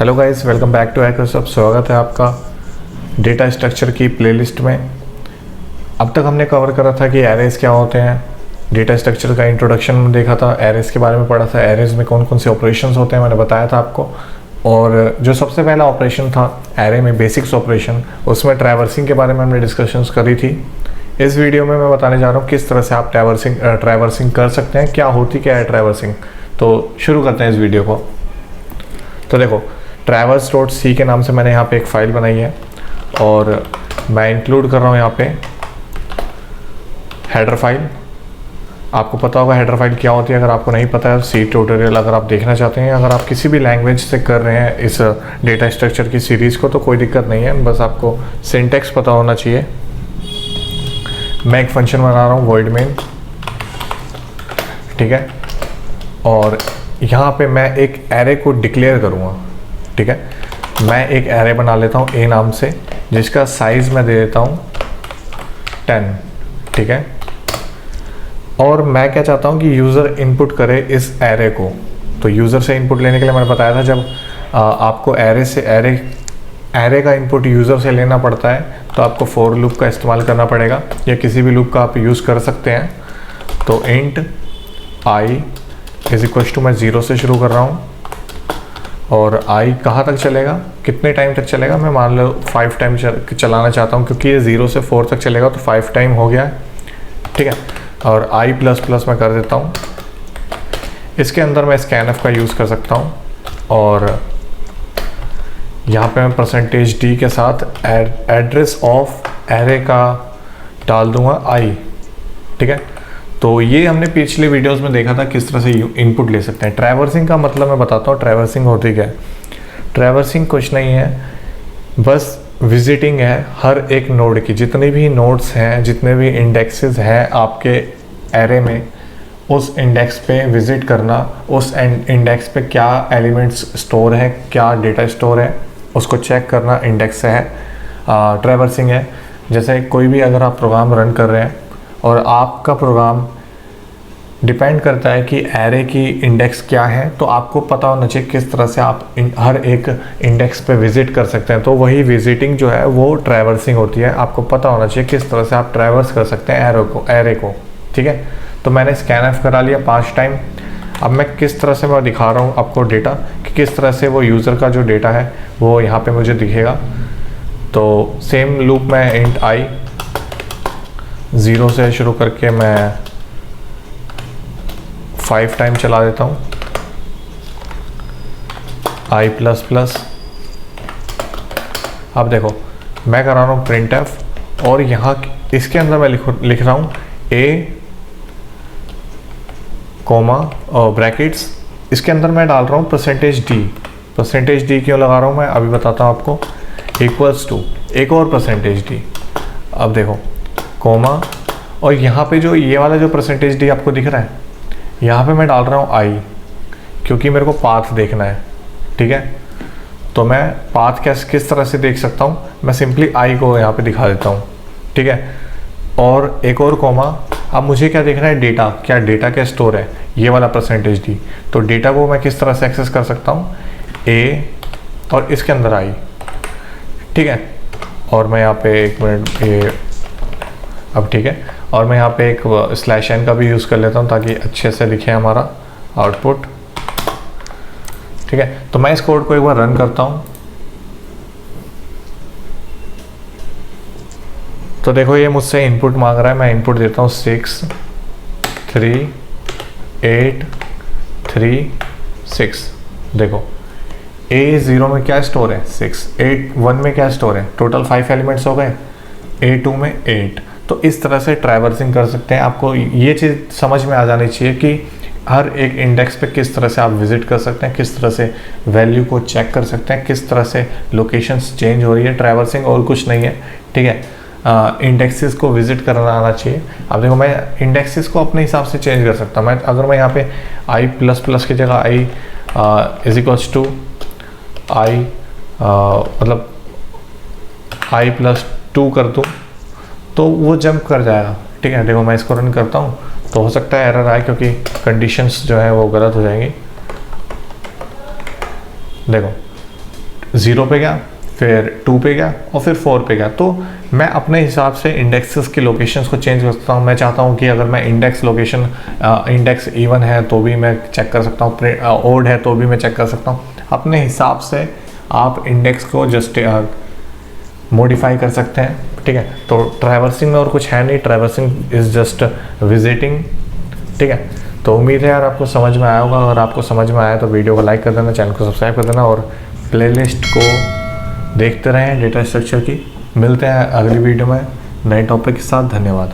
Hello guys, welcome back to HackersHub. स्वागत है आपका डेटा स्ट्रक्चर की प्लेलिस्ट में। अब तक हमने कवर करा था कि एरेज क्या होते हैं, डेटा स्ट्रक्चर का इंट्रोडक्शन में देखा था, एरेज के बारे में पढ़ा था, एरेज में कौन कौन से ऑपरेशंस होते हैं मैंने बताया था आपको। और जो सबसे पहला ऑपरेशन था एरे में, बेसिक्स ऑपरेशन, उसमें ट्रैवर्सिंग के बारे में हमने डिस्कशंस करी थी। इस वीडियो में मैं बताने जा रहा हूँ किस तरह से आप ट्रैवर्सिंग कर सकते हैं, क्या होती क्या है ट्रैवर्सिंग। तो शुरू करते हैं इस वीडियो को। तो देखो, traverse.c के नाम से मैंने यहाँ पे एक फ़ाइल बनाई है और मैं इंक्लूड कर रहा हूँ यहाँ पे हेडर फाइल। आपको पता होगा हेडर फाइल क्या होती है। अगर आपको नहीं पता है, सी ट्यूटोरियल अगर आप देखना चाहते हैं, अगर आप किसी भी लैंग्वेज से कर रहे हैं इस डेटा स्ट्रक्चर की सीरीज़ को, तो कोई दिक्कत नहीं है, बस आपको सिंटैक्स पता होना चाहिए। मैं एक फंक्शन बना रहा हूँ void main, ठीक है, और यहाँ पे मैं एक एरे को डिक्लेयर करूँगा, ठीक है। मैं एक एरे बना लेता हूँ ए नाम से, जिसका साइज़ मैं दे देता हूँ 10, ठीक है। और मैं क्या चाहता हूँ कि यूज़र इनपुट करे इस एरे को। तो यूज़र से इनपुट लेने के लिए मैंने बताया था, जब आपको एरे का इनपुट यूज़र से लेना पड़ता है तो आपको फॉर लूप का इस्तेमाल करना पड़ेगा, या किसी भी लूप का आप यूज़ कर सकते हैं। तो int I is equal to, मैं 0 से शुरू कर रहा हूँ, और आई कहाँ तक चलेगा, कितने टाइम तक चलेगा, मैं मान लो 5 टाइम चलाना चाहता हूँ, क्योंकि ये 0 से 4 तक चलेगा, तो 5 टाइम हो गया, ठीक है। और आई प्लस प्लस मैं कर देता हूँ। इसके अंदर मैं scanf का यूज़ कर सकता हूँ, और यहाँ पे मैं %d के साथ एड्रेस ऑफ एरे का डाल दूँगा आई, ठीक है। तो ये हमने पिछले वीडियोस में देखा था किस तरह से इनपुट ले सकते हैं। ट्रैवर्सिंग का मतलब मैं बताता हूँ, ट्रैवर्सिंग होती क्या है। ट्रैवर्सिंग कुछ नहीं है, बस विजिटिंग है हर एक नोड की। जितने भी नोड्स हैं, जितने भी इंडेक्सेस हैं आपके एरे में, उस इंडेक्स पे विजिट करना, उस इंडेक्स पे क्या एलिमेंट्स स्टोर है, क्या डेटा स्टोर है, उसको चेक करना इंडेक्स से है, ट्रैवर्सिंग है। जैसे कोई भी अगर आप प्रोग्राम रन कर रहे हैं और आपका प्रोग्राम डिपेंड करता है कि एरे की इंडेक्स क्या है, तो आपको पता होना चाहिए किस तरह से आप हर एक इंडेक्स पे विज़िट कर सकते हैं। तो वही विजिटिंग जो है वो ट्रैवर्सिंग होती है। आपको पता होना चाहिए किस तरह से आप ट्रैवर्स कर सकते हैं एरे को, ठीक है। तो मैंने scanf करा लिया 5 टाइम। अब मैं किस तरह से मैं दिखा रहा हूँ आपको डेटा, कि किस तरह से वो यूज़र का जो डेटा है वो यहाँ पर मुझे दिखेगा। तो सेम लूप में इंट आई 0 से शुरू करके मैं 5 टाइम चला देता हूँ, आई प्लस प्लस। अब देखो, मैं करा रहा हूँ printf, और यहाँ इसके अंदर मैं लिख रहा हूँ ए कोमा और ब्रैकेट्स। इसके अंदर मैं डाल रहा हूँ %d क्यों लगा रहा हूँ मैं अभी बताता हूँ आपको, इक्वल्स टू एक और %d। अब देखो कोमा, और यहाँ पे जो ये वाला जो %d आपको दिख रहा है, यहाँ पे मैं डाल रहा हूँ आई, क्योंकि मेरे को पाथ देखना है, ठीक है। तो मैं पाथ किस तरह से देख सकता हूँ, मैं सिंपली आई को यहाँ पे दिखा देता हूँ, ठीक है। और एक और कोमा। अब मुझे क्या देखना है, डेटा, क्या डेटा क्या स्टोर है, ये वाला %d। तो डेटा को मैं किस तरह से एक्सेस कर सकता हूँ, ए और इसके अंदर आई, ठीक है। और मैं यहाँ पे एक मिनट, ये अब ठीक है, और मैं यहाँ पे एक /n का भी यूज़ कर लेता हूँ ताकि अच्छे से दिखे हमारा आउटपुट, ठीक है। तो मैं इस कोड को एक बार रन करता हूँ। तो देखो, ये मुझसे इनपुट मांग रहा है, मैं इनपुट देता हूँ 6 3 8 3 6। देखो A0 में क्या स्टोर है 6, A1 में क्या स्टोर है, टोटल 5 एलिमेंट्स हो गए, A2 में 8। तो इस तरह से ट्रैवर्सिंग कर सकते हैं। आपको ये चीज़ समझ में आ जानी चाहिए कि हर एक इंडेक्स पे किस तरह से आप विजिट कर सकते हैं, किस तरह से वैल्यू को चेक कर सकते हैं, किस तरह से लोकेशंस चेंज हो रही है। ट्रैवर्सिंग और कुछ नहीं है, ठीक है। इंडेक्सेस को विजिट करना आना चाहिए। अब देखो, मैं इंडेक्सेस को अपने हिसाब से चेंज कर सकता हूँ। मैं अगर मैं यहाँ पे आई प्लस प्लस की जगह आई इज इक्वल्स टू आई मतलब आई प्लस 2 कर दूँ, तो वो जंप कर जाएगा, ठीक है। देखो, मैं इसको रन करता हूँ, तो हो सकता है एरर आए, क्योंकि कंडीशंस जो है वो गलत हो जाएंगी। देखो, 0 पे गया, फिर 2 पे गया और फिर 4 पे गया। तो मैं अपने हिसाब से इंडेक्सेस की लोकेशंस को चेंज कर सकता हूँ। मैं चाहता हूँ कि अगर मैं इंडेक्स लोकेशन इंडेक्स इवन है तो भी मैं चेक कर सकता हूँ, ओड है तो भी मैं चेक कर सकता हूँ। अपने हिसाब से आप इंडेक्स को जस्ट मॉडिफाई कर सकते हैं, ठीक है। तो ट्रैवर्सिंग में और कुछ है नहीं, ट्रैवर्सिंग इज़ जस्ट विजिटिंग, ठीक है। तो उम्मीद है यार आपको समझ में आया होगा। अगर आपको समझ में आया तो वीडियो को लाइक कर देना, चैनल को सब्सक्राइब कर देना और प्लेलिस्ट को देखते रहें डेटा स्ट्रक्चर की। मिलते हैं अगली वीडियो में नए टॉपिक के साथ। धन्यवाद।